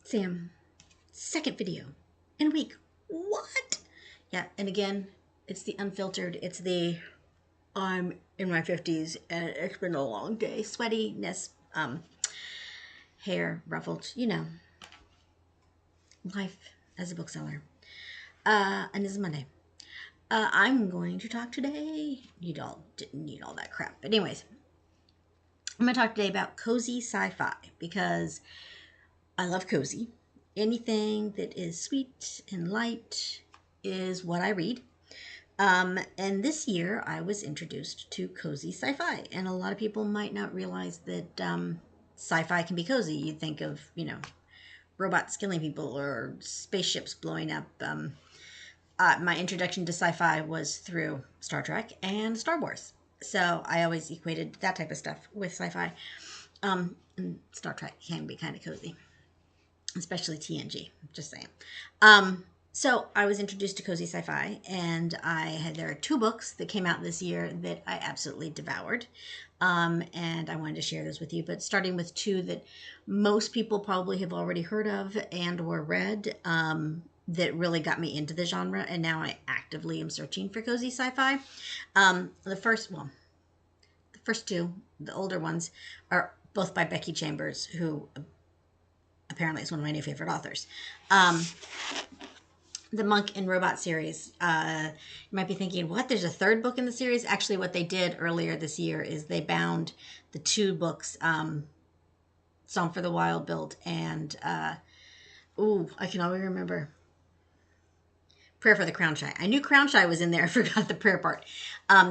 Sam, second video in a week. What? Yeah, and again, it's the unfiltered. It's the I'm in my 50s and it's been a long day. Sweatiness, hair ruffled, life as a bookseller. And this is Monday. I'm going to talk today. Didn't need all that crap. But anyways, I'm going to talk today about cozy sci-fi because I love cozy. Anything that is sweet and light is what I read. And this year I was introduced to cozy sci-fi. And a lot of people might not realize that sci-fi can be cozy. You'd think of, robots killing people or spaceships blowing up. My introduction to sci-fi was through Star Trek and Star Wars. So I always equated that type of stuff with sci-fi. And Star Trek can be kind of cozy, especially TNG, just saying. So I was introduced to cozy sci-fi, and there are 2 books that came out this year that I absolutely devoured. And I wanted to share those with you, but starting with 2 that most people probably have already heard of and or read, that really got me into the genre, and now I actively am searching for cozy sci-fi. The first 2, the older ones, are both by Becky Chambers, who apparently is one of my new favorite authors. The Monk and Robot series. You might be thinking, what? There's a 3rd book in the series? Actually, what they did earlier this year is they bound the 2 books, Song for the Wild Built and, I can always remember Prayer for the Crownshy. I knew Crownshy was in there. I forgot the prayer part.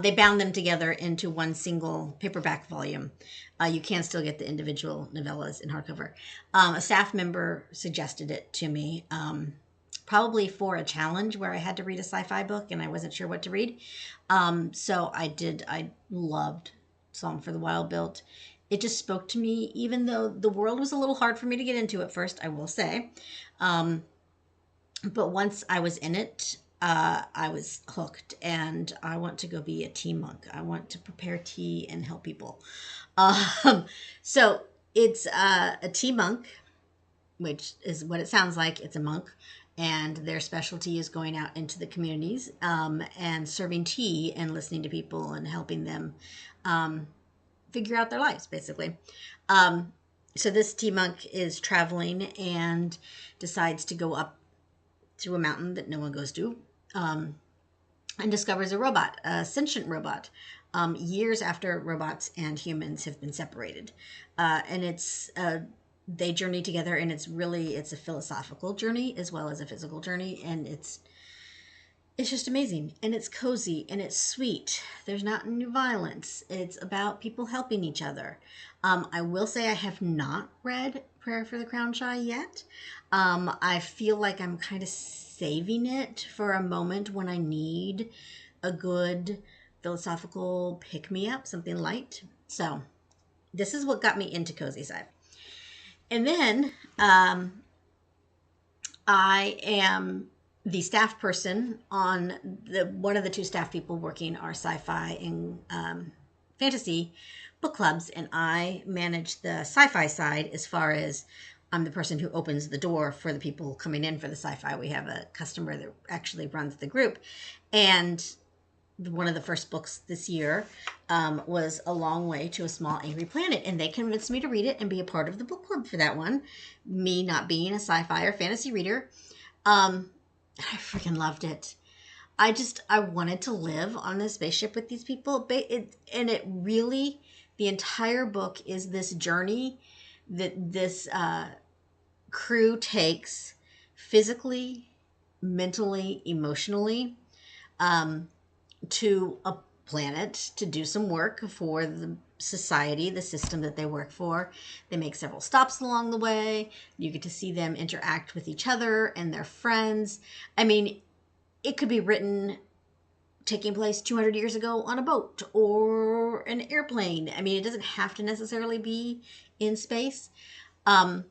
They bound them together into one single paperback volume. You can still get the individual novellas in hardcover. A staff member suggested it to me, probably for a challenge where I had to read a sci-fi book and I wasn't sure what to read. So I did. I loved Song for the Wild Built. It just spoke to me, even though the world was a little hard for me to get into at first, I will say. But once I was in it, I was hooked, and I want to go be a tea monk. I want to prepare tea and help people. So it's a tea monk, which is what it sounds like. It's a monk, and their specialty is going out into the communities and serving tea and listening to people and helping them figure out their lives, basically. So this tea monk is traveling and decides to go up to a mountain that no one goes to, and discovers a robot, a sentient robot, years after robots and humans have been separated. And they journey together, and it's a philosophical journey as well as a physical journey, and it's just amazing, and it's cozy, and it's sweet. There's not any violence. It's about people helping each other. I will say I have not read Prayer for the Crownshy yet. I feel like I'm kind of saving it for a moment when I need a good philosophical pick-me-up, something light. So this is what got me into cozy sci-fi. And then I am the staff person on one of the 2 staff people working our sci-fi and fantasy book clubs, and I manage the sci-fi side as far as I'm the person who opens the door for the people coming in for the sci-fi. We have a customer that actually runs the group, and one of the first books this year was A Long Way to a Small Angry Planet, and they convinced me to read it and be a part of the book club for that one, me not being a sci-fi or fantasy reader. I freaking loved it. I wanted to live on this spaceship with these people. It really, the entire book is this journey that this crew takes physically, mentally, emotionally, to a planet to do some work for the society, the system that they work for. They make several stops along the way. You get to see them interact with each other and their friends. I mean, it could be written taking place 200 years ago on a boat or an airplane. I mean, it doesn't have to necessarily be in space. So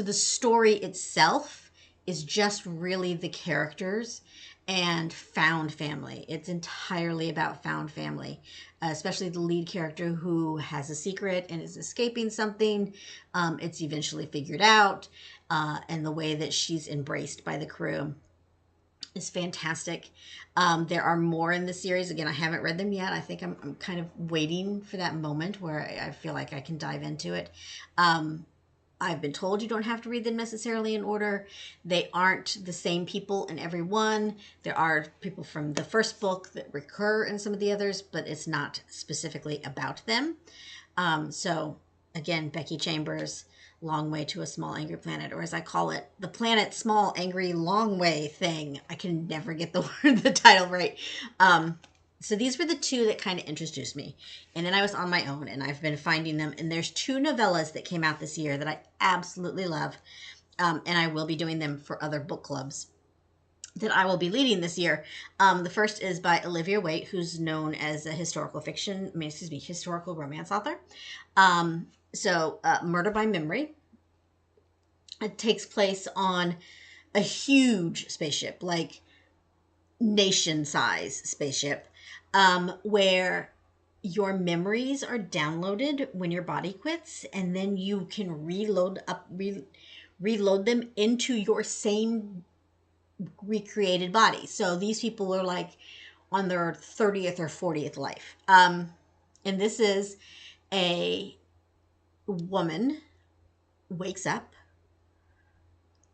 the story itself is just really the characters and found family. It's entirely about found family, especially the lead character who has a secret and is escaping something. It's eventually figured out. and the way that she's embraced by the crew is fantastic. There are more in the series. Again, I haven't read them yet. I think I'm kind of waiting for that moment where I feel like I can dive into it. I've been told you don't have to read them necessarily in order. They aren't the same people in every one. There are people from the first book that recur in some of the others, but it's not specifically about them. So, again, Becky Chambers, Long Way to a Small Angry Planet, or as I call it, the Planet Small Angry Long Way thing. I can never get the title right. So these were the two that kind of introduced me. And then I was on my own, and I've been finding them. And there's two novellas that came out this year that I absolutely love. And I will be doing them for other book clubs that I will be leading this year. The first is by Olivia Waite, who's known as a historical romance author. Murder by Memory. It takes place on a huge spaceship, like nation-size spaceship, where your memories are downloaded when your body quits, and then you can reload them into your same recreated body. So these people are like on their 30th or 40th life. And this is a woman wakes up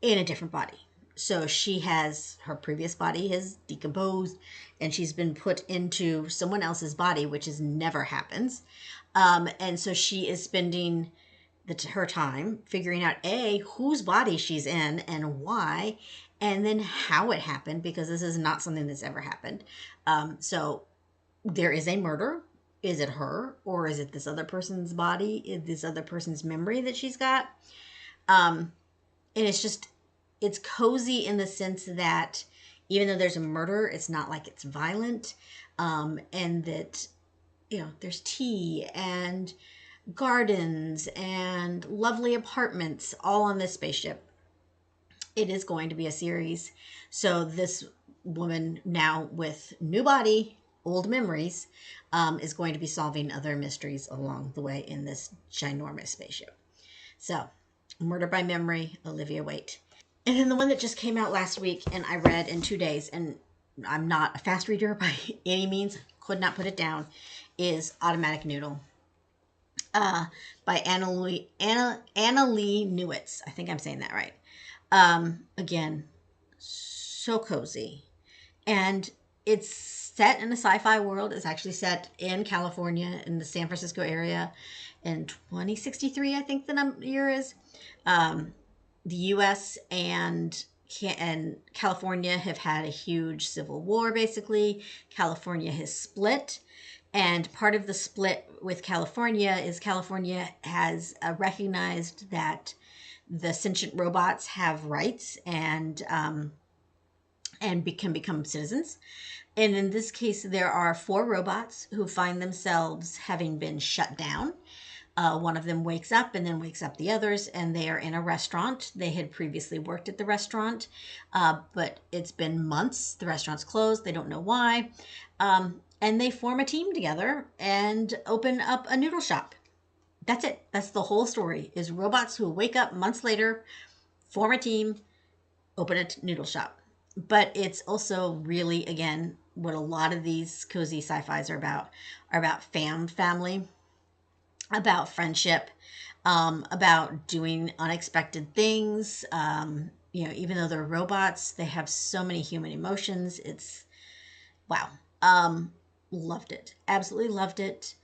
in a different body. So she has, her previous body has decomposed and she's been put into someone else's body, which never happens. And so she is spending her time figuring out whose body she's in and why, and then how it happened, because this is not something that's ever happened. So there is a murder. Is it her, or is it this other person's body? Is this other person's memory that she's got? And it's cozy in the sense that even though there's a murder, it's not like it's violent. And that, there's tea and gardens and lovely apartments all on this spaceship. It is going to be a series. So this woman, now with new body, old memories, is going to be solving other mysteries along the way in this ginormous spaceship. So, Murder by Memory, Olivia Waite. And then the one that just came out last week and I read in 2 days, and I'm not a fast reader by any means, could not put it down, is Automatic Noodle. By Anna Lee Newitz. I think I'm saying that right. Again, so cozy. And it's set in a sci-fi world. It's actually set in California, in the San Francisco area, in 2063, I think the year is. The U.S. and California have had a huge civil war, basically. California has split. And part of the split with California is California has recognized that the sentient robots have rights and can become citizens. And in this case, there are 4 robots who find themselves having been shut down. One of them wakes up and then wakes up the others, and they are in a restaurant. They had previously worked at the restaurant, but it's been months. The restaurant's closed. They don't know why. And they form a team together and open up a noodle shop. That's it. That's the whole story, is robots who wake up months later, form a team, open a noodle shop. But it's also really, again, what a lot of these cozy sci-fis are about family, about friendship, about doing unexpected things. Even though they're robots, they have so many human emotions. It's, wow. Loved it. Absolutely loved it.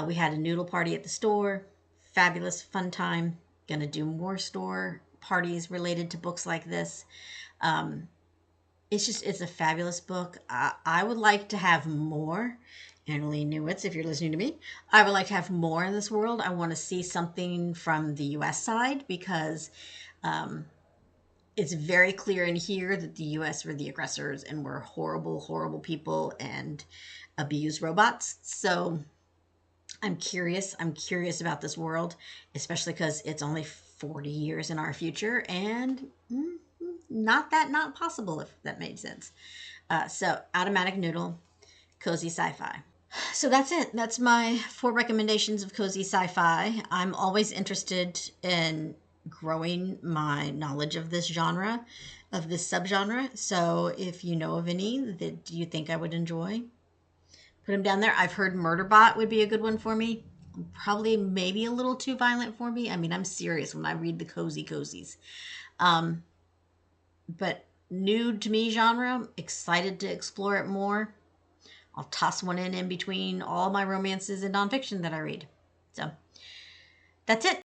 We had a noodle party at the store. Fabulous, fun time. Gonna do more store parties related to books like this. It's a fabulous book. I would like to have more. Anna Lee Newitz, if you're listening to me, I would like to have more in this world. I want to see something from the U.S. side, because it's very clear in here that the U.S. were the aggressors and were horrible, horrible people and abused robots. So I'm curious. I'm curious about this world, especially because it's only 40 years in our future, and not possible, if that made sense. So Automatic Noodle, cozy sci-fi. So that's it. That's my 4 recommendations of cozy sci-fi. I'm always interested in growing my knowledge of this genre, of this subgenre. So if you know of any that you think I would enjoy, put them down there. I've heard Murderbot would be a good one for me. Probably maybe a little too violent for me. I mean, I'm serious when I read the cozies. But new to me genre, excited to explore it more. I'll toss one in between all my romances and nonfiction that I read. So that's it.